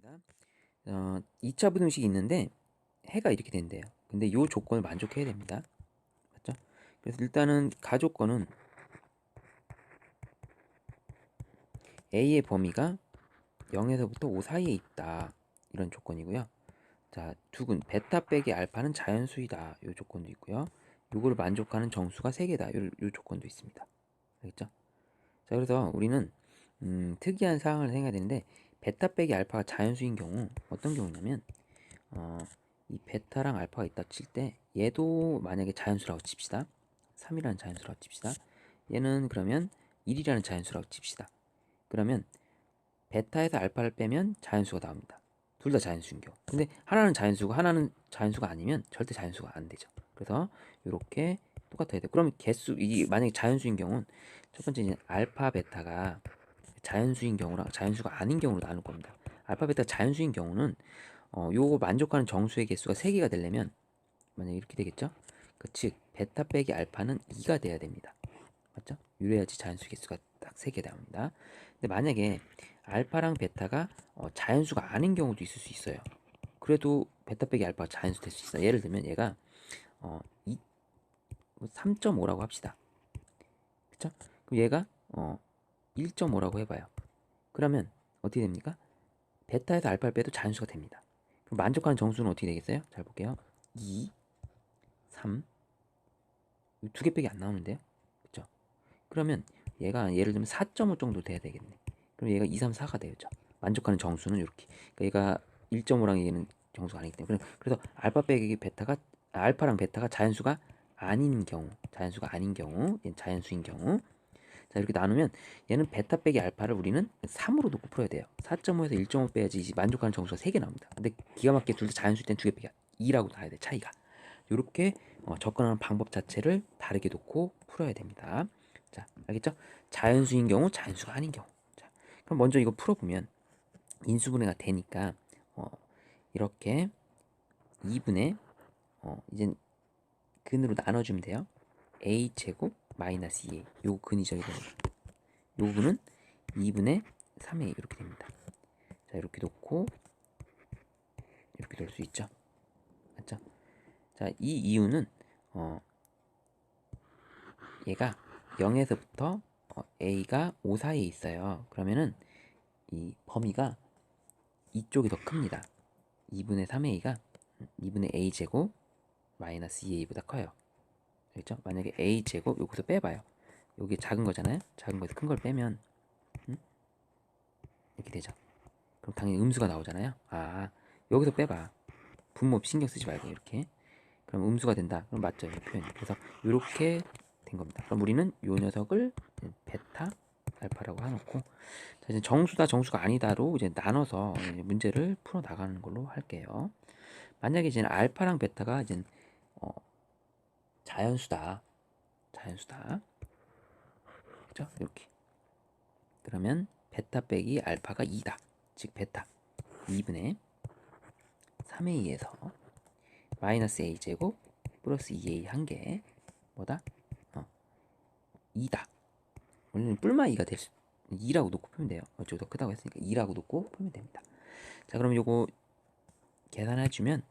됩니다. 2차 부등식이 있는데 해가 이렇게 된대요. 근데 이 조건을 만족해야 됩니다. 맞죠? 그래서 일단은 가조건은 A의 범위가 0에서부터 5 사이에 있다. 이런 조건이고요. 자, 두근 베타 빼기 알파는 자연수이다. 이 조건도 있고요. 요거를 만족하는 정수가 3개다. 요 조건도 있습니다. 알겠죠? 자, 그래서 우리는 특이한 사항을 생각해야 되는데 베타 빼기 알파가 자연수인 경우 어떤 경우냐면 이 베타랑 알파가 있다 칠 때 얘도 만약에 자연수라고 칩시다. 3이라는 자연수라고 칩시다. 얘는 그러면 1이라는 자연수라고 칩시다. 그러면 베타에서 알파를 빼면 자연수가 나옵니다. 둘 다 자연수인 경우. 근데 하나는 자연수고 하나는 자연수가 아니면 절대 자연수가 안 되죠. 그래서 이렇게 똑같아야 돼요. 그러면 개수, 이 만약에 자연수인 경우는 첫 번째 이제 알파 베타가 자연수인 경우랑 자연수가 아닌 경우로 나눌 겁니다. 알파 베타 자연수인 경우는 요거 만족하는 정수의 개수가 3개가 되려면 만약에 이렇게 되겠죠? 즉 베타 빼기 알파는 2가 돼야 됩니다. 맞죠? 이래야지 자연수 개수가 딱 3개 나옵니다. 근데 만약에 알파랑 베타가 자연수가 아닌 경우도 있을 수 있어요. 그래도 베타 빼기 알파가 자연수 될 수 있어요. 예를 들면 얘가 3.5라고 합시다. 그쵸? 그럼 얘가 1.5라고 해봐요. 그러면 어떻게 됩니까? 베타에서 알파를 빼도 자연수가 됩니다. 그럼 만족하는 정수는 어떻게 되겠어요? 잘 볼게요. 2, 3, 두 개밖에 안 나오는데요. 그쵸? 그러면 얘가 예를 들면 4.5 정도 돼야 되겠네. 그럼 얘가 2, 3, 4가 되죠. 만족하는 정수는 이렇게. 그러니까 얘가 1.5랑 얘는 정수가 아니기 때문에. 그래서 알파 빼기 베타가 알파랑 베타가 자연수가 아닌 경우, 얘는 자연수인 경우. 자, 이렇게 나누면 얘는 베타 빼기 알파를 우리는 3으로 놓고 풀어야 돼요. 4.5에서 1.5 빼야지 이제 만족하는 정수가 3개 나옵니다. 근데 기가 막히게 둘 다 자연수일 땐 2개 빼기 2라고 나야 돼, 차이가. 이렇게 접근하는 방법 자체를 다르게 놓고 풀어야 됩니다. 자, 알겠죠? 자연수인 경우, 자연수가 아닌 경우. 자, 그럼 먼저 이거 풀어보면 인수분해가 되니까 이렇게 2분의 이제 근으로 나눠주면 돼요. a 제곱 마이너스 2a. 요거 근이죠, 이거. 요거는 2분의 3a 이렇게 됩니다. 자, 이렇게 놓고 이렇게 될 수 있죠. 맞죠? 자, 이 이유는 얘가 0에서부터 a가 5 사이에 있어요. 그러면은 이 범위가 이쪽이 더 큽니다. 2분의 3a가 2분의 a 제곱 마이너스 2a보다 커요. 알겠죠? 만약에 a 제곱 여기서 빼봐요. 여기 작은 거잖아요. 작은 거에서 큰 걸 빼면 이렇게 되죠. 그럼 당연히 음수가 나오잖아요. 여기서 빼봐. 분모 신경 쓰지 말고 이렇게. 그럼 음수가 된다. 그럼 맞죠, 이 표현. 그래서 이렇게 된 겁니다. 그럼 우리는 이 녀석을 베타 알파라고 해놓고, 자, 이제 정수다 정수가 아니다로 이제 나눠서 이제 문제를 풀어 나가는 걸로 할게요. 만약에 이제 알파랑 베타가 이제 자연수다, 그죠? 이렇게. 그러면 베타 빼기 알파가 2다. 즉 베타 2분의 3a에서 마이너스 a 제곱 플러스 2a 한 개 뭐다? 2다. 원래는 뿔마 2가 될 수, 2라고 놓고 풀면 돼요. 어쩌고 더 크다고 했으니까 2라고 놓고 풀면 됩니다. 자, 그럼 요거 계산해주면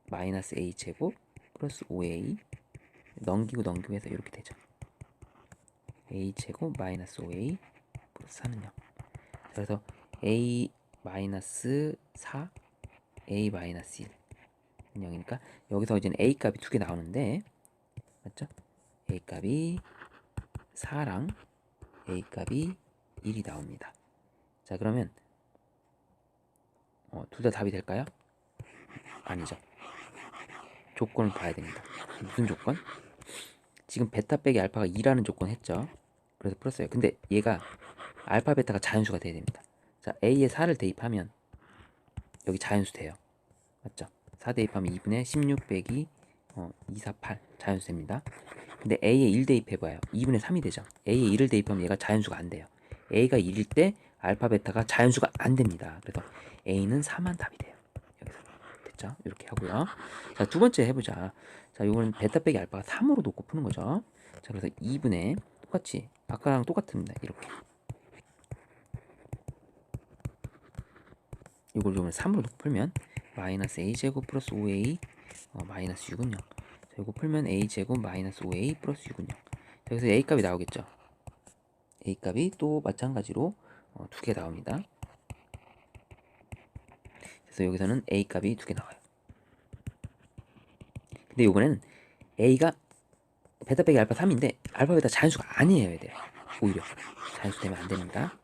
마이너스 a 제곱 플러스 5a 넘기고 해서 이렇게 되죠. a 제곱 마이너스 5a 플러스 4는 0. 그래서 a 마이너스 4 a 마이너스 1 0이니까 여기서 이제 a 값이 두 개 나오는데 맞죠? a 값이 4랑 a 값이 1이 나옵니다. 자, 그러면 둘 다 답이 될까요? 아니죠. 조건을 봐야 됩니다. 무슨 조건? 지금 베타 빼기 알파가 2라는 조건 했죠. 그래서 풀었어요. 근데 얘가 알파 베타가 자연수가 돼야 됩니다. 자, a에 4를 대입하면 여기 자연수 돼요. 맞죠? 4 대입하면 2분의 16 빼기 248 자연수 됩니다. 근데 a에 1 대입해봐요. 2분의 3이 되죠. a에 1을 대입하면 얘가 자연수가 안 돼요. a가 1일 때 알파 베타가 자연수가 안 됩니다. 그래서 a는 4만 답이 돼요. 여기서 됐죠? 이렇게 하고요. 자, 두 번째 해보자. 자, 이거는 베타 빼기 알파가 3으로 놓고 푸는 거죠. 자, 그래서 2분의 똑같이 아까랑 똑같습니다. 이렇게 이걸 좀 3으로 놓고 풀면 마이너스 a제곱 플러스 5a 마이너스 6은 0. 자, 이거 풀면 a제곱 마이너스 5a 플러스 6은 0. 여기서 a 값이 나오겠죠. a 값이 또 마찬가지로 두 개 나옵니다. 그래서 여기서는 a 값이 두 개 나와요. 근데 이번에는 a가 베타 빼기 알파 3인데 알파 베타 자연수가 아니에요. 돼요. 오히려 자연수 되면 안 됩니다.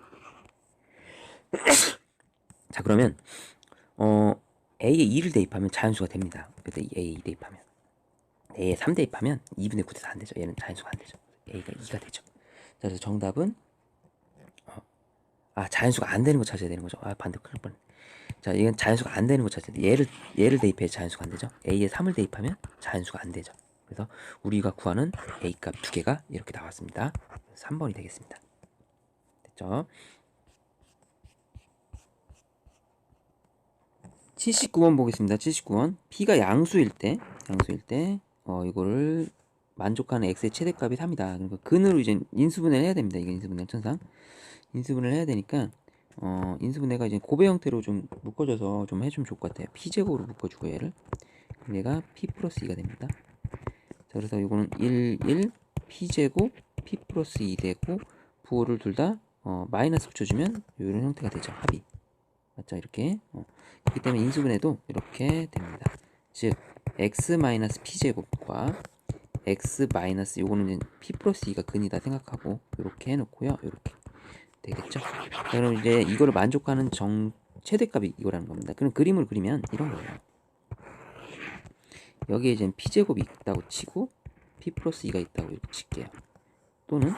자, 그러면 a에 2를 대입하면 자연수가 됩니다. 그래서 a에 2 대입하면 a에 3 대입하면 2분의 9 돼서 안 되죠. 얘는 자연수가 안 되죠. a가 2가 되죠. 자, 그래서 정답은 자연수가 안 되는 거 찾아야 되는 거죠. 반대 클 뻔. 자, 이건 자연수가 안 되는 거 찾아야 돼. 얘를 대입해 자연수가 안 되죠. a에 3을 대입하면 자연수가 안 되죠. 그래서 우리가 구하는 a 값 두 개가 이렇게 나왔습니다. 3번이 되겠습니다. 됐죠? 79번 보겠습니다. 79번. p가 양수일 때 이거를 만족하는 x의 최대값이 3이다. 그러니까 근으로 이제 인수분해를 해야 됩니다. 이게 인수분해 천상. 인수분해를 해야 되니까 인수분해가 이제 고배 형태로 좀 묶어줘서 좀 해주면 좋을 것 같아요. p제곱으로 묶어주고 얘를. 그럼 얘가 p 플러스 2가 됩니다. 자, 그래서 이거는 1, p제곱 p 플러스 2 되고 부호를 둘 다 마이너스 붙여주면 이런 형태가 되죠. 합이. 맞죠? 이렇게. 그렇기 때문에 인수분해도 이렇게 됩니다. 즉 x 마이너스 p제곱과 x 마이너스 요거는 이제 p 플러스 2가 근이다 생각하고 이렇게 해놓고요. 이렇게 되겠죠? 자, 그럼 이제 이거를 만족하는 최대값이 이거라는 겁니다. 그럼 그림을 그리면 이런 거예요. 여기에 이제 p제곱이 있다고 치고 p 플러스 2가 있다고 이렇게 칠게요. 또는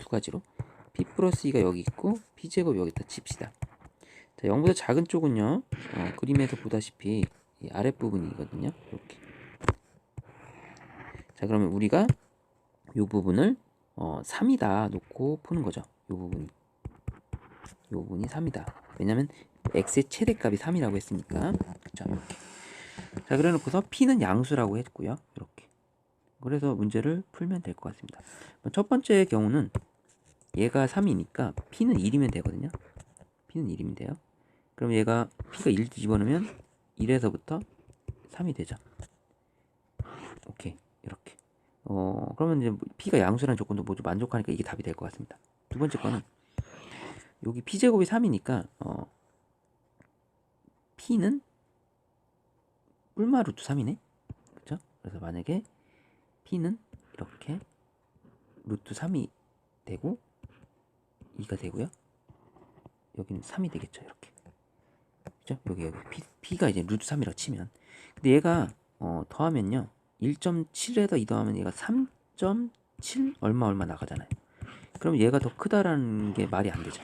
두 가지로 p 플러스 2가 여기 있고 p제곱 여기다 칩시다. 자, 0보다 작은 쪽은요, 그림에서 보다시피 이 아랫부분이거든요. 이렇게. 자, 그러면 우리가 이 부분을 3이다 놓고 푸는 거죠. 이 부분이 3이다. 왜냐면 x의 최대값이 3이라고 했으니까. 그쵸? 이렇게. 자, 그래 놓고서 p는 양수라고 했고요. 이렇게. 그래서 문제를 풀면 될 것 같습니다. 첫 번째 경우는 얘가 3이니까 p는 1이면 되거든요. p는 1이면 돼요. 그럼 얘가 p가 1 집어넣으면 1에서부터 3이 되죠. 오케이. 이렇게. 그러면 이제 p가 양수라는 조건도 모두 만족하니까 이게 답이 될 것 같습니다. 두 번째 거는 여기 p제곱이 3이니까 p는 뿔마 루트 3이네. 그렇죠? 그래서 만약에 p는 이렇게 루트 3이 되고 2가 되고요. 여기는 3이 되겠죠. 이렇게. 그죠? 여기 p가 이제 루트 3이라고 치면. 근데 얘가 더하면요. 1.7에다 2 더하면 얘가 3.7 얼마 나가잖아요. 그럼 얘가 더 크다라는 게 말이 안 되죠.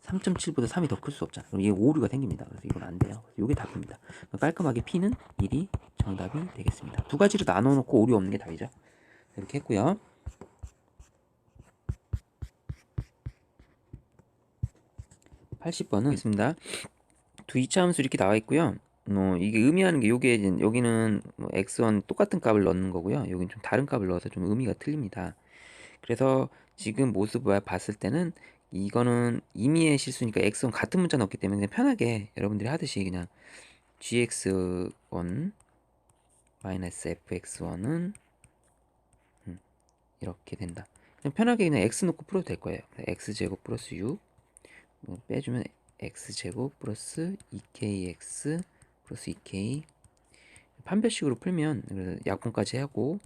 3.7보다 3이 더 클 수 없잖아요. 그럼 이게 오류가 생깁니다. 그래서 이건 안 돼요. 이게 답입니다. 깔끔하게 p는 1이 정답이 되겠습니다. 두 가지로 나눠 놓고 오류 없는 게 답이죠. 이렇게 했고요. 80번은 있습니다. 두 이차함수 이렇게 나와 있고요. 이게 의미하는 게 여기는 x1 똑같은 값을 넣는 거고요. 여기는 좀 다른 값을 넣어서 좀 의미가 틀립니다. 그래서 지금 모습을 봤을 때는 이거는 임의의 실수니까 x1 같은 문자 넣었기 때문에 그냥 편하게 여러분들이 하듯이 그냥 gx1 마이너스 fx1은 이렇게 된다. 그냥 편하게 그냥 x 넣고 풀어도 될 거예요. x제곱 플러스 6 빼주면 x제곱 플러스 2kx 플러스 2k 판별식으로 풀면 그래서 약분까지 하고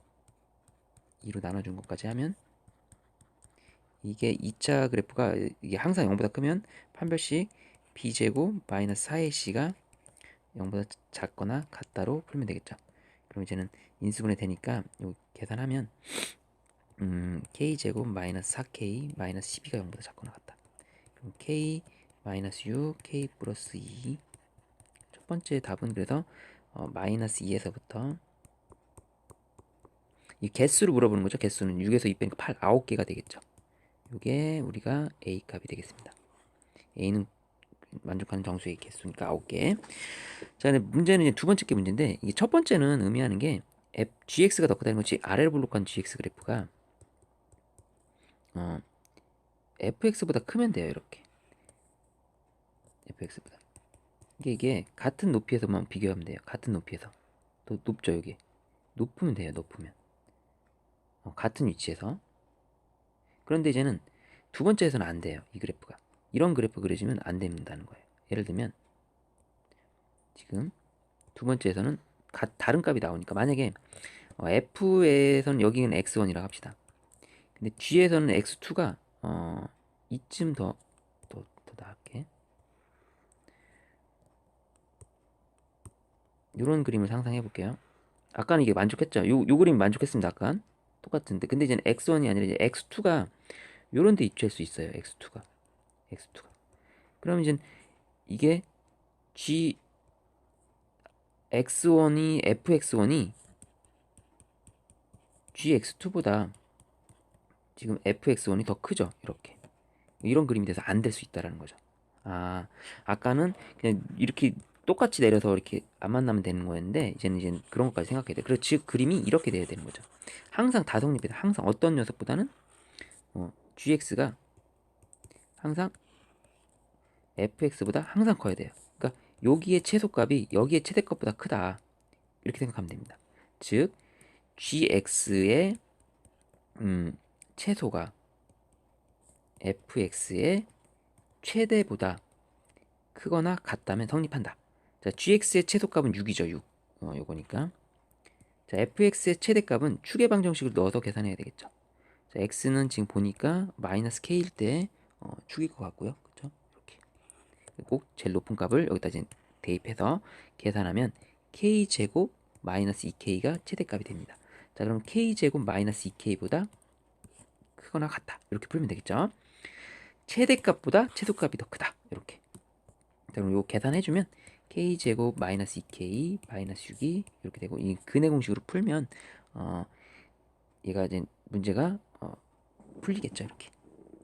2로 나눠준 것까지 하면 이게 2차 그래프가 이게 항상 0보다 크면 판별식 b제곱 마이너스 4ac가 0보다 작거나 같다로 풀면 되겠죠. 그럼 이제는 인수분해 되니까 요 계산하면 k제곱 마이너스 4k 마이너스 12가 0보다 작거나 같다. 그럼 k 마이너스 6 k 플러스 2 첫 번째 답은 그래서 마이너스 2에서부터 이 개수를 물어보는 거죠. 개수는 6에서 2 빼니까 8, 9개가 되겠죠. 이게 우리가 a 값이 되겠습니다. a는 만족하는 정수의 개수니까 9개. 자, 근데 문제는 이제 두 번째 게 문제인데 이게 첫 번째는 의미하는 게 gx가 더 크다는 거지 아래로 블록한 gx 그래프가 fx보다 크면 돼요. 이렇게 fx보다. 이게 같은 높이에서만 비교하면 돼요. 같은 높이에서. 더 높죠, 여기. 높으면 돼요, 높으면. 같은 위치에서. 그런데 이제는 두 번째에서는 안 돼요, 이 그래프가. 이런 그래프 그려지면 안 된다는 거예요. 예를 들면 지금 두 번째에서는 다른 값이 나오니까, 만약에 F에서는 여기는 X1이라고 합시다. 근데 G에서는 X2가 이쯤 더 나을게. 이런 그림을 상상해 볼게요. 아까는 이게 만족했죠? 요 그림 만족했습니다. 아까 똑같은데, 근데 이제는 X1이 아니라 이제 X2가 요런 데 입체할 수 있어요. X2가. 그럼 이제 이게 G X1이 FX1이 GX2보다 지금 FX1이 더 크죠. 이렇게. 이런 그림이 돼서 안 될 수 있다라는 거죠. 아까는 그냥 이렇게 똑같이 내려서 이렇게 안 만나면 되는 거였는데, 이제는 그런 것까지 생각해야 돼. 그래서 즉 그림이 이렇게 돼야 되는 거죠. 항상 다성립해서 항상 어떤 녀석보다는 GX가 항상 FX보다 항상 커야 돼요. 그러니까 여기의 최소값이 여기의 최대값보다 크다. 이렇게 생각하면 됩니다. 즉 GX의 최소가 FX의 최대보다 크거나 같다면 성립한다. 자, GX의 최소값은 6이죠. 6. 요거니까. 자, FX의 최대값은 추계 방정식을 넣어서 계산해야 되겠죠. 자, X는 지금 보니까 마이너스 K일 때 축일 것 같고요. 그렇죠? 이렇게. 꼭 제일 높은 값을 여기다 이제 대입해서 계산하면 K제곱 마이너스 2K가 최대값이 됩니다. 자, 그럼 K제곱 마이너스 2K보다 크거나 같다. 이렇게 풀면 되겠죠. 최대값보다 최소값이 더 크다. 이렇게. 자, 그럼 이거 계산해주면 K제곱 마이너스 2K 마이너스 6이 이렇게 되고, 이 근해 공식으로 풀면 얘가 이제 문제가 풀리겠죠. 이렇게.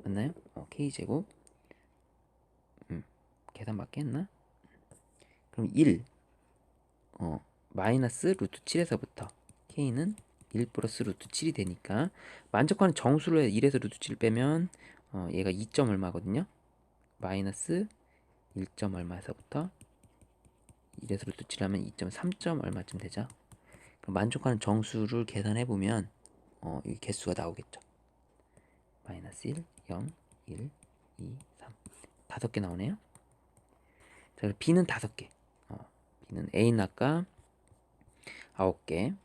맞나요? K제곱 계산 맞게 했나? 그럼 1 마이너스 루트 7에서부터 K는 1 플러스 루트 7이 되니까, 만족하는 정수를 1에서 루트 7 빼면 얘가 2점 얼마거든요. 마이너스 1점 얼마에서부터 1에서 루트 7 하면 2.3점 얼마쯤 되죠. 그럼 만족하는 정수를 계산해 보면 이 개수가 나오겠죠. 마이너스 1, 0, 1, 2, 3 다섯 개 나오네요. 자, B는 다섯 개. B는 A는 아까 9개,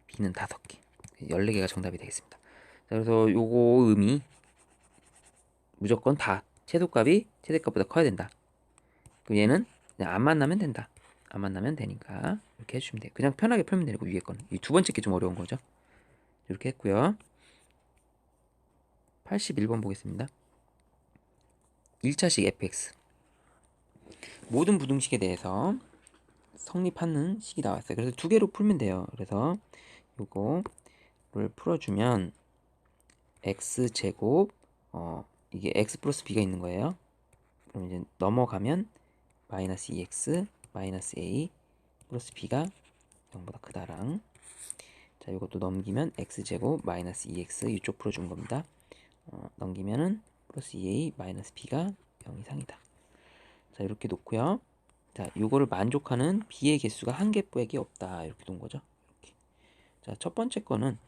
B는 5개, 14개가 정답이 되겠습니다. 자, 그래서 요거 의미 무조건 다 최소값이 최대값보다 커야 된다. 그럼 얘는 그냥 안 만나면 된다. 안 만나면 되니까 이렇게 해주시면 돼요. 그냥 편하게 풀면 되고, 위에 거는 이 두 번째 게 좀 어려운 거죠. 이렇게 했고요. 81번 보겠습니다. 1차식 fx. 모든 부등식에 대해서 성립하는 식이 나왔어요. 그래서 두 개로 풀면 돼요. 그래서 요거를 풀어주면 x제곱 이게 x 플러스 b가 있는 거예요. 그럼 이제 넘어가면 마이너스 2x 마이너스 a 플러스 b가 0보다 크다랑, 자, 이것도 넘기면 x제곱 마이너스 2x 이쪽 풀어준 겁니다. 넘기면은 플러스 2a 마이너스 b가 0 이상이다. 자, 이렇게 놓고요. 자, 요거를 만족하는 b의 개수가 한 개뿐이 없다. 이렇게 놓은 거죠. 이렇게. 자, 첫 번째 거는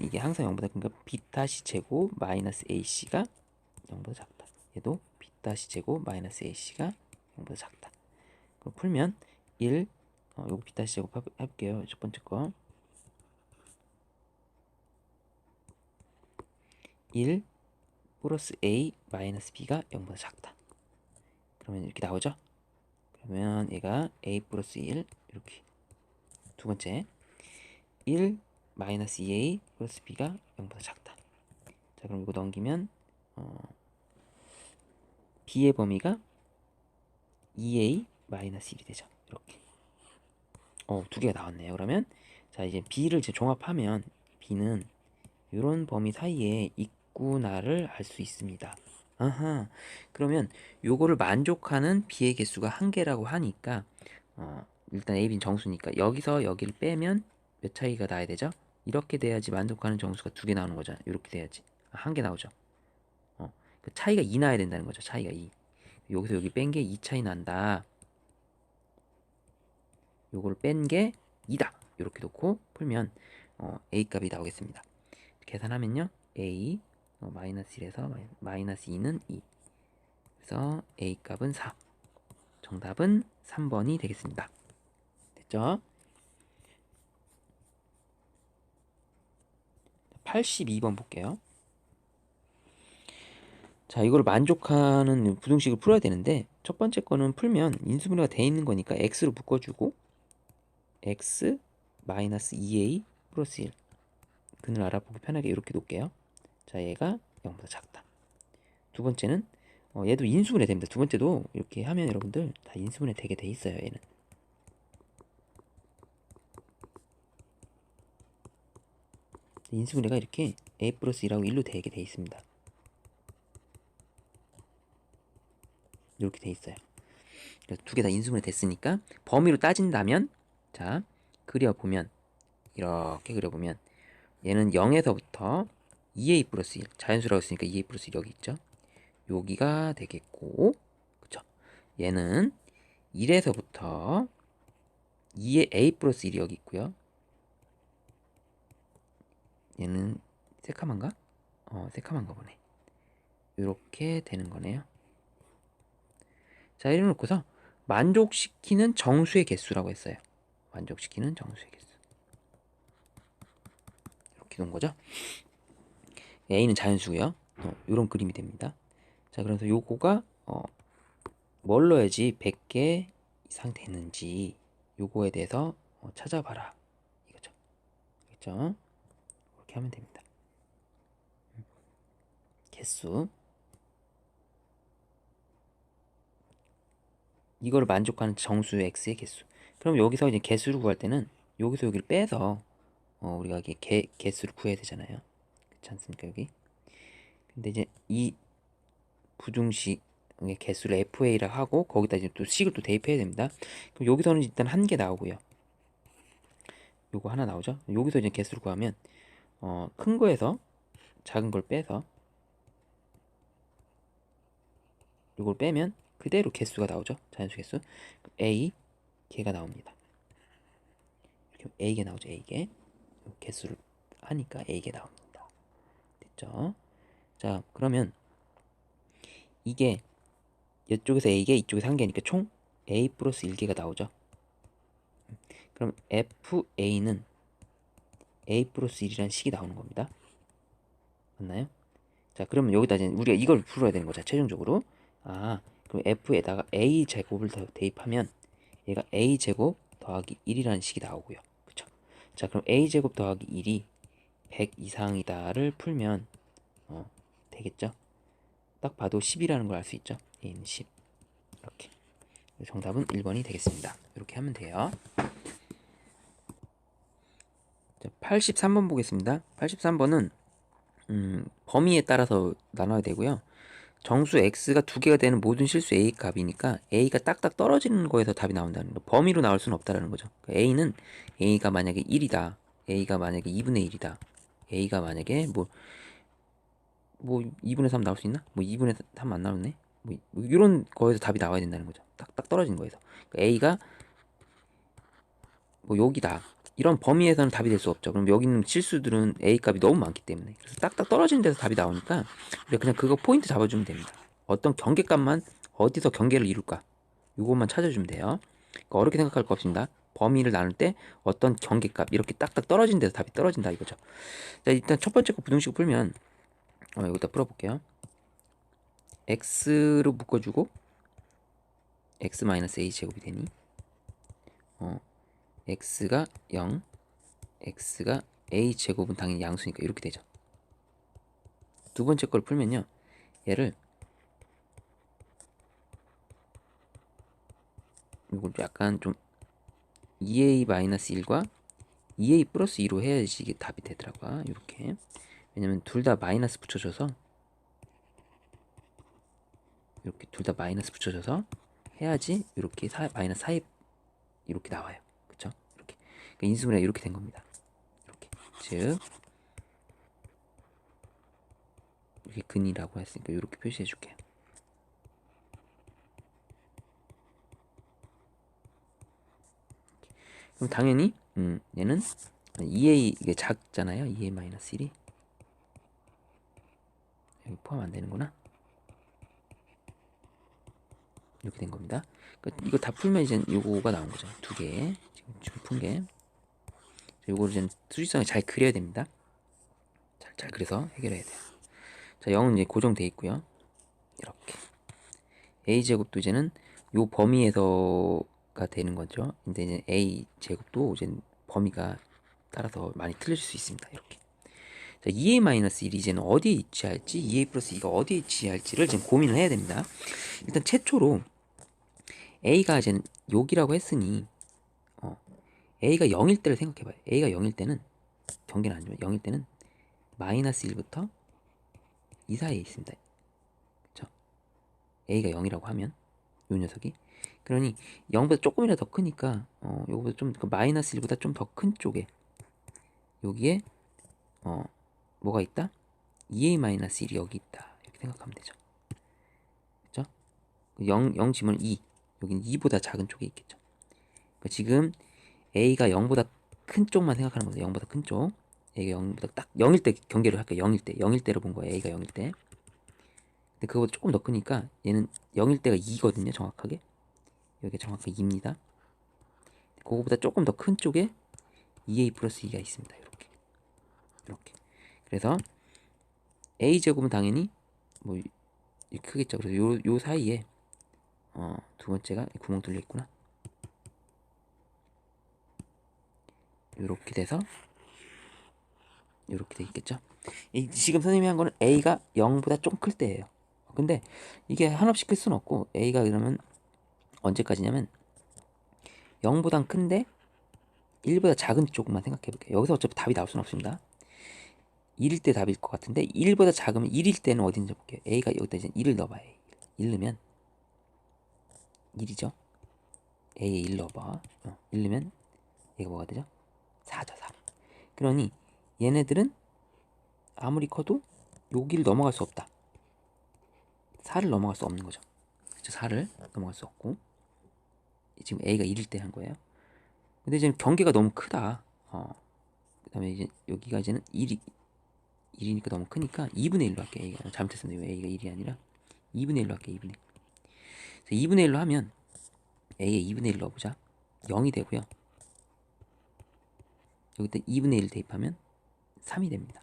이게 항상 0보다 크니까 b 다시 제곱 마이너스 ac가 0보다 작다. 얘도 b 다시 제곱 마이너스 ac가 0보다 작다. 그럼 풀면 1 요거 b 다시 제곱 해볼게요. 첫 번째 거 1 플러스 a 마이너스 b가 0보다 작다. 그러면 이렇게 나오죠. 그러면 얘가 a 플러스 1 이렇게. 두 번째 1 마이너스 2a 플러스 b가 0보다 작다. 자, 그럼 이거 넘기면 b의 범위가 2a 마이너스 1이 되죠. 이렇게. 두 개가 나왔네요. 그러면 자, 이제 b를 이제 종합하면 b는 이런 범위 사이에 있구나를 알 수 있습니다. 아하. 그러면 요거를 만족하는 b의 개수가 한 개라고 하니까 일단 a, b는 정수니까 여기서 여기를 빼면 몇 차이가 나야 되죠? 이렇게 돼야지 만족하는 정수가 두 개 나오는 거잖아요. 이렇게 돼야지 한 개 나오죠. 그 차이가 2 나야 된다는 거죠. 차이가 2. 여기서 여기 뺀 게 2 차이 난다. 요거를 뺀 게 2다. 이렇게 놓고 풀면 A 값이 나오겠습니다. 계산하면요. A 마이너스 1에서 마이너스 2는 2. 그래서 A 값은 4. 정답은 3번이 되겠습니다. 됐죠? 82번 볼게요. 자, 이걸 만족하는 부등식을 풀어야 되는데 첫 번째 거는 풀면 인수분해가 돼 있는 거니까 x로 묶어주고 x 마이너스 2a 플러스 1 근을 알아보기 편하게 이렇게 놓을게요. 자, 얘가 0보다 작다. 두 번째는 얘도 인수분해 됩니다. 두 번째도 이렇게 하면 여러분들 다 인수분해 되게 돼 있어요. 얘는 인수분해가 이렇게 a 플러스 1하고 1로 되게 돼 있습니다. 이렇게 돼 있어요. 두 개 다 인수분해 됐으니까 범위로 따진다면 자 그려보면 이렇게 그려보면 얘는 0에서부터 2a 플러스 1 자연수라고 했으니까 2a 플러스 1 여기 있죠. 여기가 되겠고 그쵸. 얘는 1에서부터 2의 a 플러스 1이 여기 있고요. 얘는 새카만가? 새카만가 보네. 이렇게 되는 거네요. 자, 이래 놓고서 만족시키는 정수의 개수라고 했어요. 만족시키는 정수의 개수. 이렇게 놓은 거죠. A는 자연수고요. 이런 그림이 됩니다. 자, 그래서 요거가 뭘 넣어야지 100개 이상 되는지 요거에 대해서 찾아봐라. 이거죠. 그렇죠? 이렇게 하면 됩니다. 개수. 이거를 만족하는 정수 x의 개수. 그럼 여기서 이제 개수를 구할 때는 여기서 여기를 빼서 우리가 이게 개수를 구해야 되잖아요. 그렇지 않습니까, 여기? 근데 이제 이 부등식 개수를 FA라 하고 거기다 이제 또 식을 또 대입해야 됩니다. 그럼 여기서는 일단 한 개 나오고요. 요거 하나 나오죠. 여기서 이제 개수를 구하면 큰 거에서 작은 걸 빼서 요걸 빼면 그대로 개수가 나오죠. 자연수 개수 A 개가 나옵니다. 이렇게 A개 나오죠. A개 개수를 하니까 A개 나옵니다. 됐죠? 자, 그러면 이게 이쪽에서 A개 이쪽에서 한 개니까 총 A 플러스 1개가 나오죠. 그럼 FA는 A 플러스 1이라는 식이 나오는 겁니다. 맞나요? 자, 그러면 여기다 이제 우리가 이걸 풀어야 되는 거죠. 최종적으로. 그럼 F에다가 A 제곱을 더 대입하면 얘가 A 제곱 더하기 1이라는 식이 나오고요. 그쵸? 자, 그럼 A 제곱 더하기 1이 100 이상이다를 풀면 되겠죠? 딱 봐도 10이라는 걸 알 수 있죠? A는 10. 이렇게. 정답은 1번이 되겠습니다. 이렇게 하면 돼요. 자, 83번 보겠습니다. 83번은 범위에 따라서 나눠야 되고요. 정수 x가 두 개가 되는 모든 실수 a 값이니까 a가 딱딱 떨어지는 거에서 답이 나온다는 거. 범위로 나올 수는 없다라는 거죠. 그러니까 a는 a가 만약에 1이다. a가 만약에 2분의 1이다. a가 만약에 뭐 2분의 3 나올 수 있나? 뭐 2분의 3 안 나오네. 뭐 이런 거에서 답이 나와야 된다는 거죠. 딱딱 떨어지는 거에서. 그러니까 a가 뭐 여기다. 이런 범위에서는 답이 될 수 없죠. 그럼 여기 있는 실수들은 a 값이 너무 많기 때문에 그래서 딱딱 떨어지는 데서 답이 나오니까 그냥 그거 포인트 잡아주면 됩니다. 어떤 경계값만 어디서 경계를 이룰까 이것만 찾아주면 돼요. 그러니까 어렵게 생각할 거 없습니다. 범위를 나눌 때 어떤 경계값 이렇게 딱딱 떨어진 데서 답이 떨어진다 이거죠. 자, 일단 첫 번째 거 부등식을 풀면 여기다 풀어볼게요. x로 묶어주고 x-a 제곱이 되니 x가 0 x가 a 제곱은 당연히 양수니까 이렇게 되죠. 두 번째 걸 풀면요. 얘를 이걸 약간 좀 2a-1과 2a 플러스 2로 해야지 이게 답이 되더라고요. 이렇게. 왜냐면 둘 다 마이너스 붙여줘서 이렇게 둘 다 마이너스 붙여줘서 해야지 이렇게 마이너스 4 이렇게 나와요. 그쵸? 이렇게. 그러니까 인수분해가 이렇게 된 겁니다. 이렇게. 즉 이렇게 근이라고 했으니까 이렇게 표시해 줄게요. 그럼 당연히 얘는 2a 이게 작잖아요. 2a-1이 여기 포함 안 되는구나. 이렇게 된 겁니다. 그러니까 이거 다 풀면 이제 요거가 나온 거죠. 두 개. 지금 푼 게. 요거를 이제 수직선을 잘 그려야 됩니다. 잘 그려서 해결해야 돼요. 자, 0은 이제 고정돼 있고요. 이렇게. a제곱도 이제는 요 범위에서가 되는 거죠. 근데 이제 a제곱도 이제 범위가 따라서 많이 틀려질 수 있습니다. 이렇게. 자, 2a-1이 이제는 어디에 위치할지, 2a 플러스 2가 어디에 위치할지를 지금 고민을 해야 됩니다. 일단 최초로 a가 이제 여기라고 했으니 a가 0일 때를 생각해봐요. a가 0일 때는 경계는 안 좋아요. 0일 때는 마이너스 1부터 2 사이에 있습니다. 그쵸? a가 0이라고 하면 요 녀석이 그러니 0보다 조금이라도 더 크니까 요거보다 좀 마이너스 1보다 좀 더 큰 쪽에 여기에 뭐가 있다? 2a-1이 여기 있다. 이렇게 생각하면 되죠. 그쵸? 0 지문 2 여기는 2보다 작은 쪽에 있겠죠. 그러니까 지금 a가 0보다 큰 쪽만 생각하는 거죠. 0보다 큰 쪽. a가 0보다 딱 0일 때 경계를 할게요. 0일 때로 본 거예요. a가 0일 때. 근데 그거보다 조금 더 크니까 얘는 0일 때가 2거든요. 정확하게. 여기가 정확하게 2입니다. 그거보다 조금 더 큰 쪽에 2a 플러스 2가 있습니다. 이렇게. 그래서 a제곱은 당연히 뭐 크겠죠. 그래서 요 사이에 두 번째가 구멍 뚫려 있구나. 요렇게 돼서 요렇게 돼 있겠죠. 지금 선생님이 한 거는 a가 0보다 좀 클 때예요. 근데 이게 한없이 클 수는 없고 a가 그러면 언제까지냐면 0보단 큰데 1보다 작은 쪽만 생각해 볼게요. 여기서 어차피 답이 나올 수는 없습니다. 1일 때 답일 것 같은데 1보다 작으면 1일 때는 어딘지 볼게요. a가 여기다 이제 1을 넣어봐요. 1 넣으면 1이죠. a에 1 넣어봐. 1 넣으면 얘가 뭐가 되죠? 4죠. 4. 그러니 얘네들은 아무리 커도 여기를 넘어갈 수 없다. 4를 넘어갈 수 없는 거죠. 그렇죠? 4를 넘어갈 수 없고 지금 a가 1일 때 한 거예요. 근데 이제 경계가 너무 크다. 그 다음에 이제 여기가 이제는 1이니까 너무 크니까 2분의 1로 할게요. a가 잘못했습니다. a가 1이 아니라 2분의 1로 할게요. 2분의 1. 그래서 2분의 1로 하면 a에 2분의 1 넣어보자. 0이 되고요. 여기다 2분의 1 대입하면 3이 됩니다.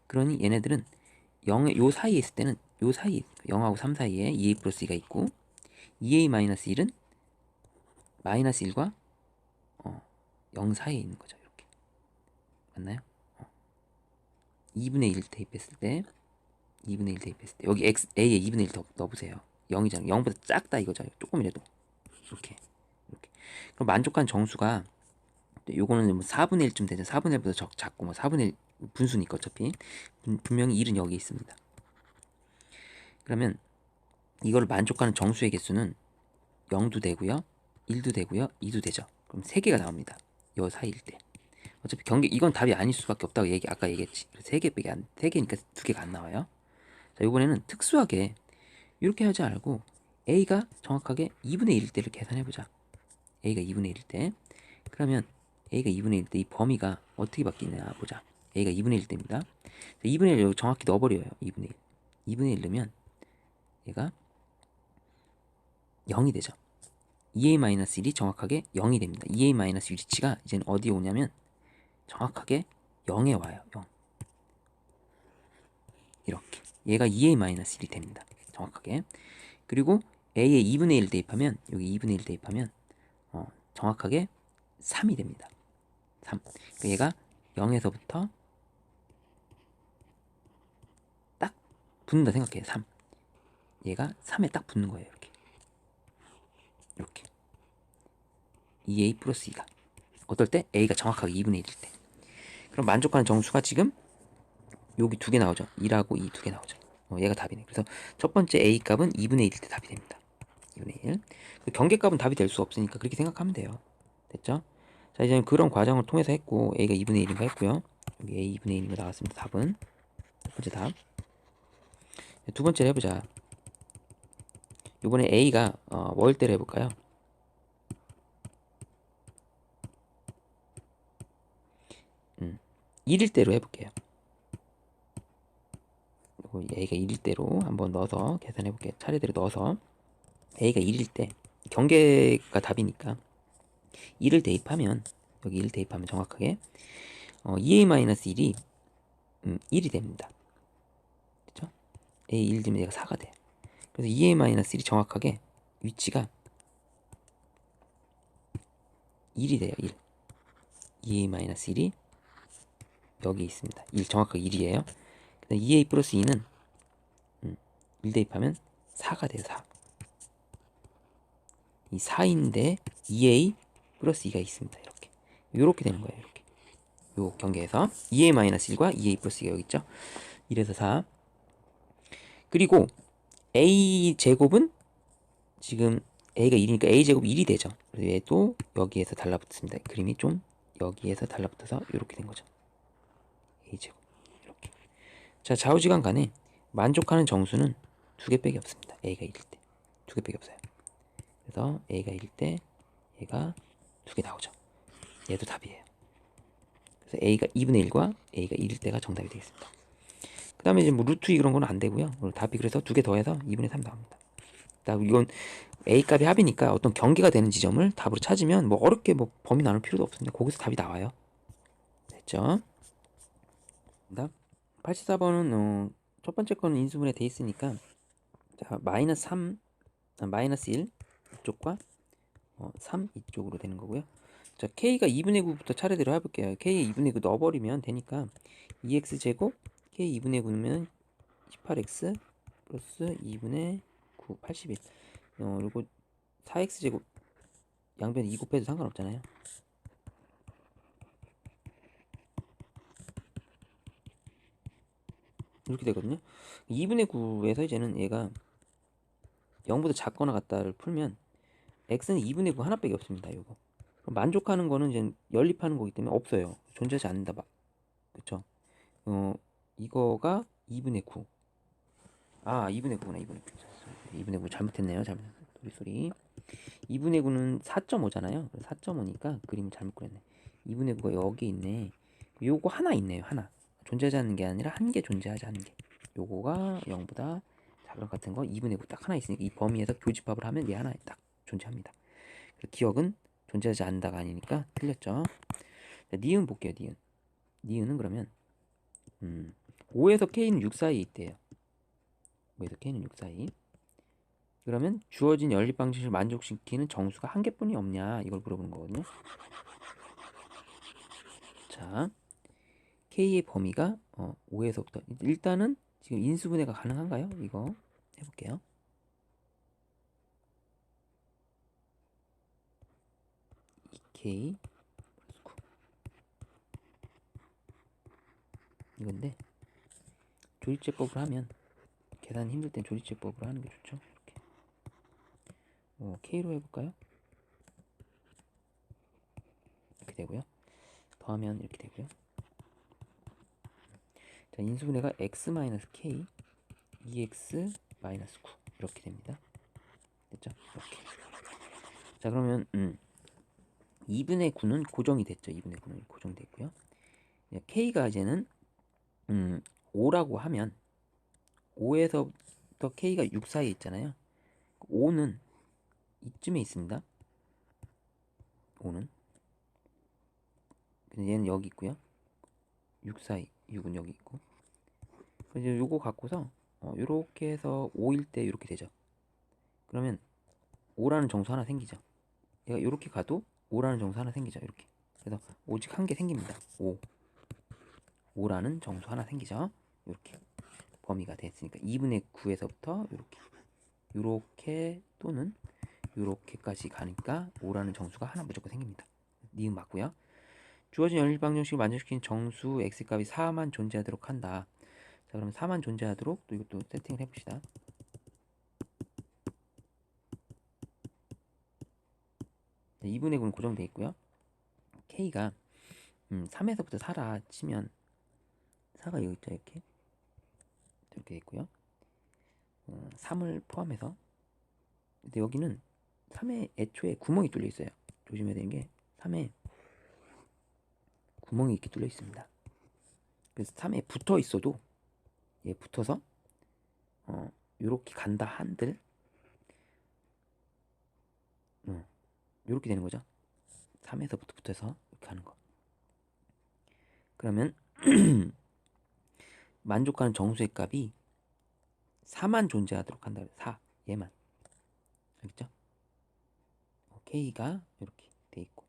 그러니 얘네들은 0의 요 사이에 있을 때는 요 사이 0하고 3 사이에 2a 플러스 2가 있고 2a-1은 마이너스 1과 0 사이에 있는 거죠. 이렇게 맞나요? 2분의 1 대입했을 때 2분의 1 대입했을 때 여기 a에 2분의 1 더 넣어보세요. 0이잖아요. 0보다 작다 이거죠. 조금이라도 이렇게 그럼 만족한 정수가 요거는 뭐 4분의 1쯤 되죠. 4분의 1보다 작고 뭐 4분의 1 분수니까 어차피 분명히 1은 여기 있습니다. 그러면 이거를 만족하는 정수의 개수는 0도 되고요 1도 되고요 2도 되죠. 그럼 3개가 나옵니다. 요 사이일 때 어차피 경계 이건 답이 아닐 수밖에 없다고 아까 얘기했지. 3개니까 2개가 안 나와요. 자, 이번에는 특수하게 이렇게 하지 않고 a가 정확하게 2분의 1일 때를 계산해보자. a가 2분의 1일 때 그러면 a가 2분의 1일 때 이 범위가 어떻게 바뀌냐 보자. a가 2분의 1일 때입니다. 2분의 1 여기 정확히 넣어버려요. 2분의 1 2분의 1 넣으면 얘가 0이 되죠. 2a-1이 정확하게 0이 됩니다. 2a-1 위치가 이제는 어디에 오냐면 정확하게 0에 와요. 0 이렇게 얘가 2a-1이 됩니다. 정확하게. 그리고 a에 2분의 1 대입하면 여기 2분의 1 대입하면 정확하게 3이 됩니다. 3. 그러니까 얘가 0에서부터 딱 붙는다 생각해요. 3. 얘가 3에 딱 붙는 거예요. 이렇게 2a 플러스 2가 어떨 때? a가 정확하게 2분의 1일 때. 그럼 만족하는 정수가 지금 여기 두 개 나오죠. 1하고 2 두 개 나오죠. 얘가 답이네. 그래서 첫 번째 a 값은 2분의 1일 때 답이 됩니다. 2분의 1. 그 경계값은 답이 될 수 없으니까 그렇게 생각하면 돼요. 됐죠? 자, 이제 그런 과정을 통해서 했고 a가 2분의 1인가 했고요. 여기 a 2분의 1인 거 나왔습니다. 답은 첫 번째 답. 두 번째를 해보자. 이번에 a가 월대로 해볼까요? 1일 대로 해볼게요. a가 1일 대로 한번 넣어서 계산해 볼게요. 차례대로 넣어서 a가 1일 때 경계가 답이니까 1을 대입하면 여기 1을 대입하면 정확하게 2a-1이 1이 됩니다. 그렇죠? a 1 되면 얘가 4가 돼요. 그래서 2a-1이 정확하게 위치가 1이 돼요. 1. 2a-1이 여기 있습니다. 1 정확하게 1이에요. 2a 플러스 2는 1 대입하면 4가 돼요. 4. 이 4인데 2a 플러스 2가 있습니다. 이렇게 되는 거예요. 이렇게 요 경계에서 2a-1과 2a 플러스 2가 여기 있죠. 1에서 4. 그리고 a 제곱은 지금 a가 1이니까 a 제곱 1이 되죠. 그래서 얘도 여기에서 달라붙습니다. 그림이 좀 여기에서 달라붙어서 이렇게 된 거죠. a 제곱 이렇게. 자, 좌우지간 간에 만족하는 정수는 두 개밖에 없습니다. a가 1일 때 두 개밖에 없어요. 그래서 a가 1일 때 얘가 두 개 나오죠. 얘도 답이에요. 그래서 a가 2분의 1과 a가 1일 때가 정답이 되겠습니다. 그 다음에 이제 뭐 루트 이런 거는 안 되고요. 답이 그래서 두 개 더해서 2분의 3 나옵니다. 이건 a 값이 합이니까 어떤 경계가 되는 지점을 답으로 찾으면 뭐 어렵게 뭐 범위 나눌 필요도 없습니다. 거기서 답이 나와요. 됐죠? 84번은 첫 번째 거는 인수분해 돼 있으니까 자, 마이너스 3, 마이너스 1 이쪽과 3 이쪽으로 되는 거고요. 자, k가 2분의 9부터 차례대로 해볼게요. k에 2분의 9 넣어버리면 되니까 2x제곱 k 2분의 9면 18x 플러스 2분의 9, 81 그리고 4x제곱 양변 2 곱해도 상관없잖아요. 이렇게 되거든요. 2분의 9에서 이제는 얘가 0보다 작거나 같다를 풀면 x는 2분의 9 하나밖에 없습니다. 이거 만족하는 거는 이제 연립하는 거기 때문에 없어요. 존재하지 않는다. 그쵸? 이거가 2분의 9. 2분의 9구나. 2분의 9 잘못했네요. 소리. 2분의 9는 4.5잖아요. 4.5니까 그림을 잘못 그렸네. 2분의 9가 여기 있네. 요거 하나 있네요. 하나. 존재하지 않는 게 아니라 한 개 존재하지 않는 게. 요거가 0보다 작은 것 같은 거 2분의 9 딱 하나 있으니까 이 범위에서 교집합을 하면 얘 하나 딱 존재합니다. 기억은 존재하지 않는다가 아니니까 틀렸죠. 자, 니은 볼게요. 니은은 그러면 5에서 K는 6 사이에 있대요. 5에서 K는 6 사이. 그러면 주어진 연립 방식을 만족시키는 정수가 한 개뿐이 없냐 이걸 물어보는 거거든요. 자, K의 범위가 5에서부터 일단은 지금 인수분해가 가능한가요? 이거 해볼게요. K 플러스 9 이건데 조립제법으로 하면 계산 힘들 땐 조립제법으로 하는 게 좋죠. 이렇게 K로 해볼까요? 이렇게 되고요. 더하면 이렇게 되고요. 자, 인수분해가 x-k 2x-9 이렇게 됩니다. 됐죠? 이렇게. 자, 그러면 2분의 9는 고정이 됐죠. 2분의 9는 고정됐고요. k가 이제는 5라고 하면 5에서부터 k가 6 사이에 있잖아요. 5는 이쯤에 있습니다. 5는 얘는 여기 있고요. 6 사이 6은 여기 있고. 이제 요거 갖고서 요렇게 해서 5일 때 이렇게 되죠. 그러면 5라는 정수 하나 생기죠. 얘가 이렇게 가도 5라는 정수 하나 생기죠. 이렇게. 그래서 오직 한 개 생깁니다. 5라는 정수 하나 생기죠. 이렇게 범위가 됐으니까 2분의 9에서부터 이렇게 또는 이렇게까지 가니까 5라는 정수가 하나 무조건 생깁니다. 니은 맞고요. 주어진 연립 방정식을 만족시키는 정수 x값이 4만 존재하도록 한다. 자, 그러면 4만 존재하도록 또 이것도 세팅을 해봅시다. 네, 2분의 9는 고정되어 있고요. k가 3에서부터 4라 치면 4가 여기 있죠. 이렇게 돼 있고요. 3을 포함해서 근데 여기는 3에 애초에 구멍이 뚫려 있어요. 조심해야 되는 게 3에 구멍이 이렇게 뚫려 있습니다. 그래서 3에 붙어 있어도 얘 붙어서 요렇게 간다 한들 요렇게 되는 거죠. 3에서부터 붙어서 이렇게 하는 거. 그러면 만족하는 정수의 값이 4만 존재하도록 한다. 4 얘만. 알겠죠? K가 이렇게 돼 있고.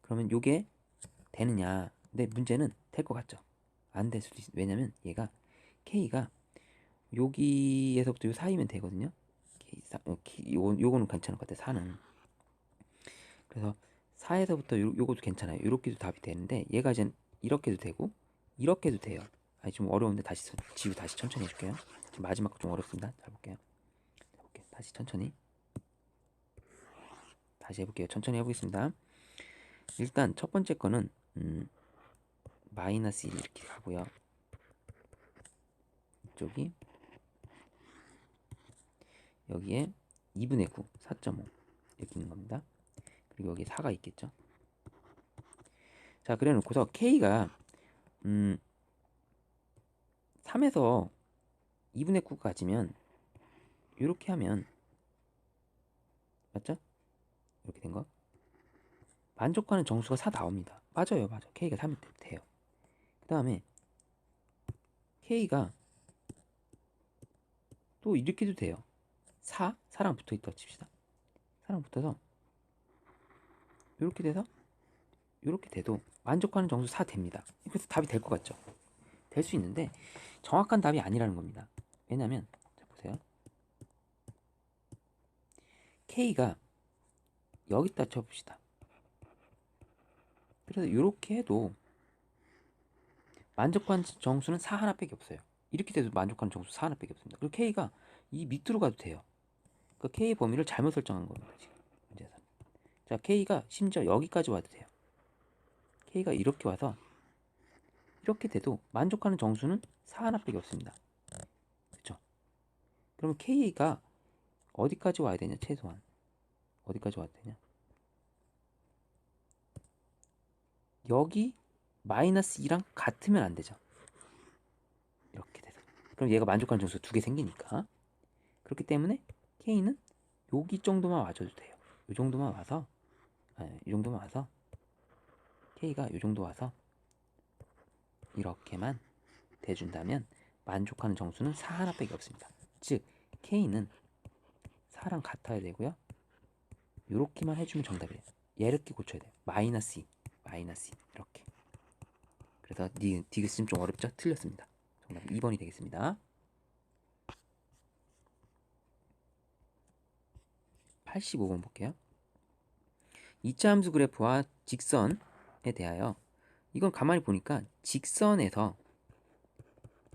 그러면 요게 되느냐? 근데 문제는 될 것 같죠? 안 될 수도 있어요. 왜냐면 얘가 K가 여기에서부터 요 사이면 되거든요. 요거는 괜찮을 것 같아. 4는. 그래서 4에서부터 요것도 괜찮아요. 요렇게도 답이 되는데 얘가 이제 이렇게도 되고 이렇게도 돼요. 아니 좀 어려운데 다시 지우 다시 천천히 해줄게요. 지금 마지막 거 좀 어렵습니다. 잘 볼게요. 다시 천천히 다시 해볼게요. 천천히 해보겠습니다. 일단 첫 번째 거는 마이너스 1 이렇게 가고요. 이쪽이 여기에 2분의 9 4.5 이렇게 있는 겁니다. 그리고 여기에 4가 있겠죠. 자, 그래 놓고서 K가 3에서 2분의 9가 가지면 이렇게 하면 맞죠? 이렇게 된 거. 만족하는 정수가 4 나옵니다. 맞아요. K가 3이 돼요. 그 다음에 K가 또 이렇게도 돼요. 4랑 붙어있다 칩시다. 4랑 붙어서 이렇게 돼서 이렇게 돼도 만족하는 정수 4 됩니다. 그래서 답이 될 것 같죠? 될 수 있는데 정확한 답이 아니라는 겁니다. 왜냐면 자 보세요. K가 여기다 쳐봅시다. 그래서 이렇게 해도 만족하는 정수는 4 하나밖에 없어요. 이렇게 돼도 만족하는 정수 4 하나밖에 없습니다. 그리고 K가 이 밑으로 가도 돼요. 그 K 범위를 잘못 설정한 겁니다. 지금 문제에서. 자, K가 심지어 여기까지 와도 돼요. K가 이렇게 와서 이렇게 돼도 만족하는 정수는 4 하나밖에 없습니다. 그렇죠? 그러면 K가 어디까지 와야 되냐? 최소한 어디까지 와야 되냐? 여기 마이너스 2랑 같으면 안 되죠. 이렇게 돼서 그럼 얘가 만족하는 정수 2개 생기니까. 그렇기 때문에 K는 여기 정도만 와줘도 돼요. 이 정도만 와서 이 정도만 와서 K가 이 정도 와서 이렇게만 돼준다면 만족하는 정수는 4 하나밖에 없습니다. 즉 K는 4랑 같아야 되고요. 이렇게만 해주면 정답이에요. 이렇게 고쳐야 돼요. 마이너스 2 이렇게. 그래서 디귿은 좀 어렵죠? 틀렸습니다. 정답 2번이 되겠습니다. 85번 볼게요. 2차 함수 그래프와 직선에 대하여 이건 가만히 보니까 직선에서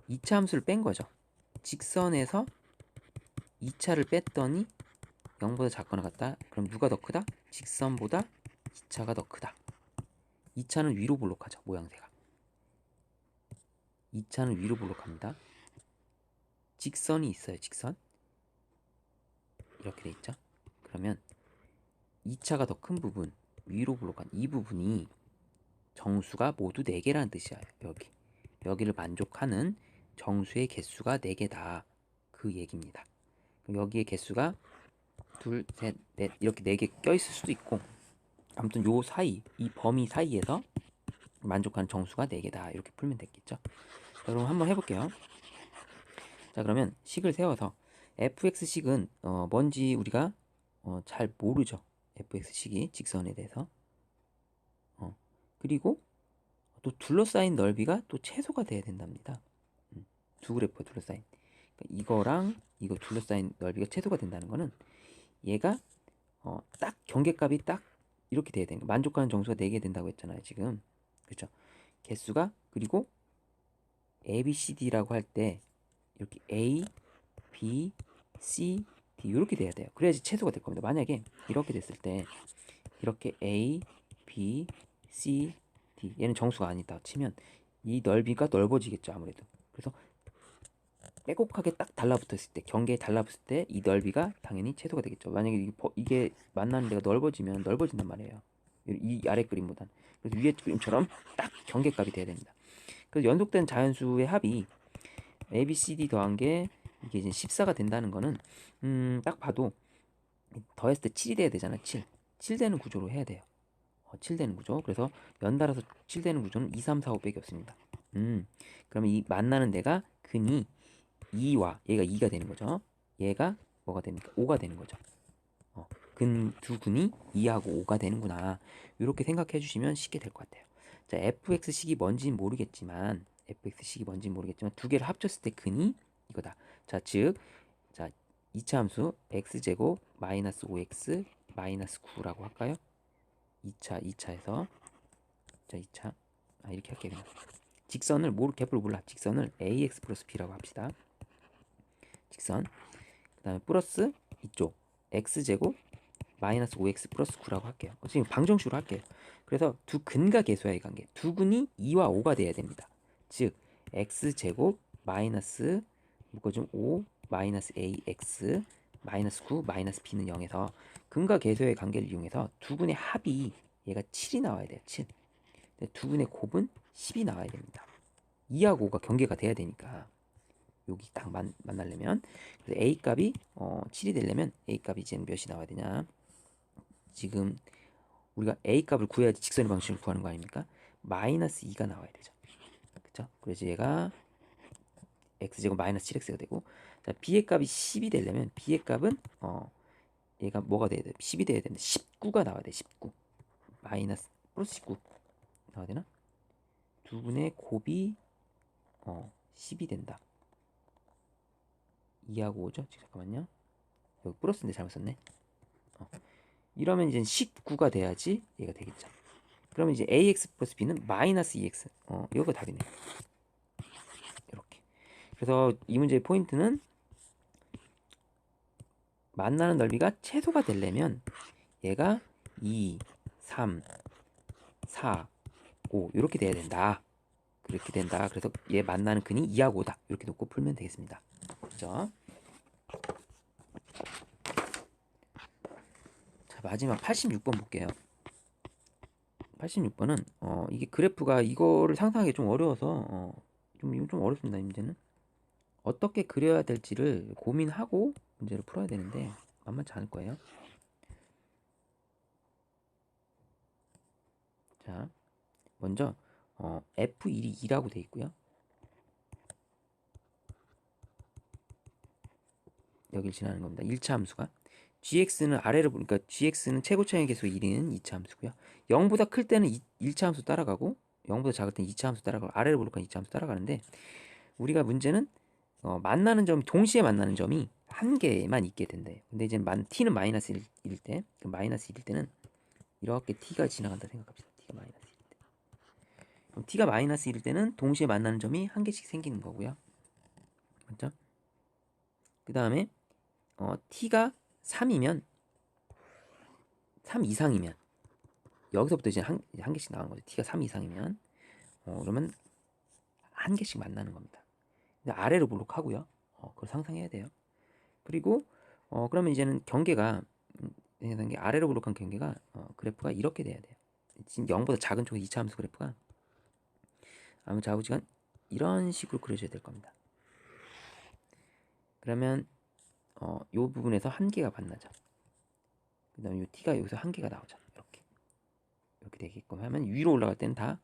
2차 함수를 뺀 거죠. 직선에서 2차를 뺐더니 0보다 작거나 같다. 그럼 누가 더 크다? 직선보다 2차가 더 크다. 2차는 위로 볼록하죠. 모양새가. 2차는 위로 볼록합니다. 직선이 있어요. 직선. 이렇게 돼 있죠. 그러면 2차가 더 큰 부분, 위로 볼록한 이 부분이 정수가 모두 4개라는 뜻이에요. 여기를 만족하는 정수의 개수가 4개다. 그 얘기입니다. 여기에 개수가 2, 3, 4 이렇게 4개 껴있을 수도 있고 아무튼 요 사이, 이 범위 사이에서 만족하는 정수가 4개다. 이렇게 풀면 되겠죠. 자, 그럼 한번 해볼게요. 자, 그러면 식을 세워서 fx식은 뭔지 우리가 잘 모르죠. fx식이 직선에 대해서. 그리고 또 둘러싸인 넓이가 또 최소가 돼야 된답니다. 두 그래프가 둘러싸인. 그러니까 이거랑 이거 둘러싸인 넓이가 최소가 된다는 거는 얘가 딱 경계값이 딱 이렇게 돼야 되는 거예요. 만족하는 정수가 4개 된다고 했잖아요. 지금. 그렇죠? 개수가 그리고 A, B, C, D라고 할 때 이렇게 A, B, C, D 이렇게 돼야 돼요. 그래야지 최소가 될 겁니다. 만약에 이렇게 됐을 때 이렇게 A, B, C, D 얘는 정수가 아니다 치면 이 넓이가 넓어지겠죠. 아무래도. 그래서 빼곡하게 딱 달라붙었을 때 경계에 달라붙을 때 이 넓이가 당연히 최소가 되겠죠. 만약에 이게 만나는 데가 넓어지면 넓어진단 말이에요. 이 아래 그림보단. 그래서 위에 그림처럼 딱 경계값이 돼야 됩니다. 그래서 연속된 자연수의 합이 a, b, c, d 더한 게 이게 이제 14가 된다는 거는 딱 봐도 더했을 때 7이 돼야 되잖아. 7 되는 구조로 해야 돼요. 7 되는 구조. 그래서 연달아서 7 되는 구조는 2, 3, 4, 5밖에 없습니다. 그러면 이 만나는 데가 근이 2와 얘가 2가 되는 거죠. 얘가 뭐가 됩니까? 5가 되는 거죠. 두 근이 2하고 5가 되는구나. 이렇게 생각해 주시면 쉽게 될 것 같아요. 자, fx식이 뭔지는 모르겠지만 두 개를 합쳤을 때 근이 이거다. 자, 즉, 자, 2차 함수 x제곱 마이너스 5x 마이너스 9라고 할까요? 2차에서 자, 2차 이렇게 할게요. 그냥. 직선을 개뿔 몰라. 직선을 ax 플러스 b라고 합시다. 직선. 그 다음에 플러스 이쪽 x제곱 마이너스 5x 플러스 9라고 할게요. 지금 방정식으로 할게요. 그래서 두 근과 계수의 관계. 두 근이 2와 5가 돼야 됩니다. 즉 x제곱 마이너스 묶어준 5 마이너스 ax 마이너스 9 마이너스 b는 0에서 근과 계수의 관계를 이용해서 두 근의 합이 얘가 7이 나와야 돼요. 7. 두 근의 곱은 10이 나와야 됩니다. 2하고 5가 경계가 돼야 되니까 여기 딱 만나려면 그래서 a 값이 7이 되려면 a 값이 이제 몇이 나와야 되냐? 지금 우리가 a 값을 구해야지 직선의 방식을 구하는 거 아닙니까? 마이너스 2가 나와야 되죠. 그쵸? 그래서 얘가 x제곱 마이너스 7x가 되고, 자, b의 값이 10이 되려면 b의 값은 얘가 뭐가 돼야 돼? 10이 돼야 되는데 19가 나와야 돼. 19 마이너스 플러스 19 나와야 되나? 두 분의 곱이 10이 된다. 2하고 5죠? 잠깐만요. 여기 플러스인데 잘못 썼네. 이러면 이제 19가 돼야지 얘가 되겠죠. 그러면 이제 ax 플러스 b는 마이너스 2x. 이거 답이네. 이렇게. 그래서 이 문제의 포인트는 만나는 넓이가 최소가 되려면 얘가 2, 3, 4, 5 이렇게 돼야 된다. 그렇게 된다. 그래서 얘 만나는 근이 2하고 5다. 이렇게 놓고 풀면 되겠습니다. 그죠? 자, 마지막 86번 볼게요. 86번은 이게 그래프가 이거를 상상하기 좀 어려워서 좀 어렵습니다. 이 문제는 어떻게 그려야 될지를 고민하고 문제를 풀어야 되는데 만만치 않을 거예요. 자, 먼저 F1이 2라고 돼 있고요. 여길 지나는 겁니다. 1차 함수가 gx는 아래로 보니까 gx는 최고차의 계수 1인 2차 함수고요. 0보다 클 때는 1차 함수 따라가고 0보다 작을 때는 2차 함수 따라가고 아래로 보니까 2차 함수 따라가는데 우리가 문제는 만나는 점이 동시에 만나는 점이 한 개만 있게 된대요. 근데 이제 t는 마이너스 1일 때, 그 마이너스 1일 때는 이렇게 t가 지나간다 생각합시다. t가 마이너스 1일 때. 그럼 t가 마이너스 1일 때는 동시에 만나는 점이 한 개씩 생기는 거고요. 맞죠? 그 다음에 t가 3이면 3 이상이면 여기서부터 이제 한 개씩 나오는 거죠. t가 3 이상이면 그러면 한 개씩 만나는 겁니다. 근데 아래로 볼록하고요. 그걸 상상해야 돼요. 그리고 그러면 이제는 경계가 아래로 볼록한 경계가 그래프가 이렇게 돼야 돼요. 지금 0보다 작은 쪽의 2차 함수 그래프가 아무 좌우지간 이런 식으로 그려져야 될 겁니다. 그러면 이 부분에서 한 개가 만나죠. 그 다음에 이 t가 여기서 한 개가 나오죠. 이렇게 되게끔 하면 위로 올라갈 때는 다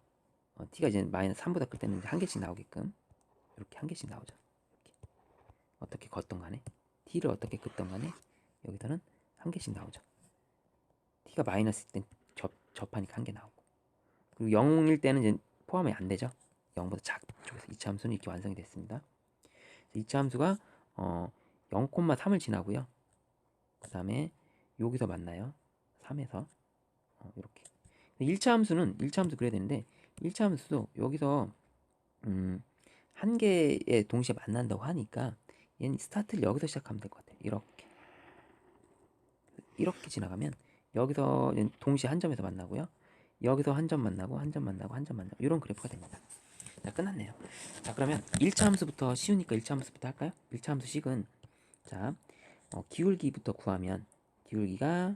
t가 이제 마이너스 3보다 클 때는 한 개씩 나오게끔 이렇게 한 개씩 나오죠. 이렇게. 어떻게 걷던 간에 t를 어떻게 긋던 간에 여기서는 한 개씩 나오죠. t가 마이너스일 땐 접하니까 한 개 나오고, 그리고 0일 때는 이제 포함이 안 되죠. 0보다 작쪽에서 2차 함수는 이렇게 완성이 됐습니다. 2차 함수가 0,3을 지나고요. 그 다음에 여기서 만나요. 3에서 이렇게. 1차 함수는 1차 함수 그려야 되는데 1차 함수도 여기서 한 개에 동시에 만난다고 하니까 얘는 스타트를 여기서 시작하면 될 것 같아요. 이렇게 지나가면 여기서 동시에 한 점에서 만나고요. 여기서 한 점 만나고 한 점 만나고 한 점 만나고 이런 그래프가 됩니다. 자, 끝났네요. 자, 그러면 1차 함수부터 쉬우니까 1차 함수부터 할까요? 1차 함수 식은 자 기울기부터 구하면 기울기가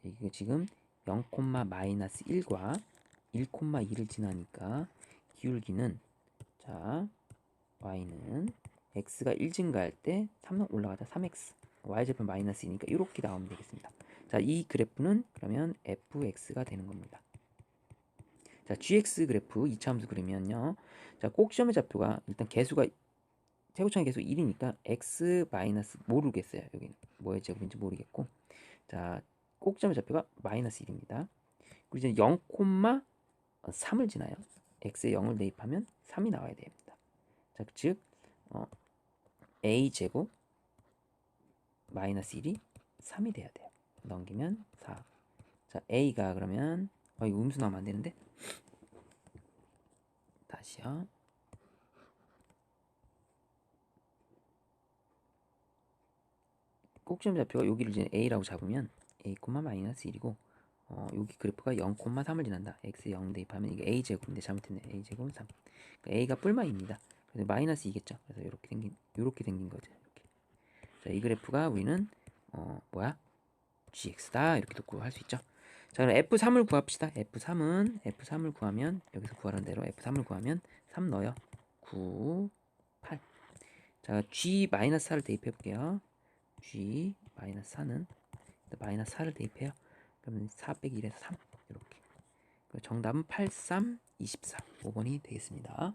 이게 지금 0, 마이너스 1과 1, 2를 지나니까 기울기는 자 y는 x가 1 증가할 때 3 올라가자 3x y제곱 마이너스 2니까 이렇게 나오면 되겠습니다. 자, 이 그래프는 그러면 fx가 되는 겁니다. 자, gx 그래프 2차함수 그리면요. 자, 꼭 시험의 좌표가 일단 개수가 최고차의 개수 1이니까 x 마이너스 모르겠어요. 여기는 뭐의 제곱인지 모르겠고. 자, 꼭 시험의 좌표가 마이너스 1입니다. 그리고 이제 0, 3을 지나요. x에 0을 대입하면 3이 나와야 됩니다. 자, 즉 a 제곱 마이너스 1이 3이 돼야 돼요. 넘기면 4. 자, a가 그러면 이거 음수 나오면 안 되는데 다시요. 꼭지점 좌표가 여기를 이제 a라고 잡으면 a, 마이너스 1이고 여기 그래프가 0, 3을 지난다. x에 0 대입하면 이게 a 제곱인데 잘못했네. a 제곱은 3. 그러니까 a가 뿔마입니다. 그래서 마이너스 2겠죠. 그래서 이렇게 생긴 거죠. 이렇게. 자, 이 그래프가 우리는 뭐야? gx다 이렇게 구할 수 있죠. 자, 그럼 f3을 구합시다. f3을 구하면 여기서 구하는 대로 f3을 구하면 3 넣어요. 9, 8. 자, g-4를 대입해 볼게요. g-4는 마이너스 4를 대입해요. 그러면 4 빼기 1에서 3 이렇게. 정답은 8, 3, 24. 5번이 되겠습니다.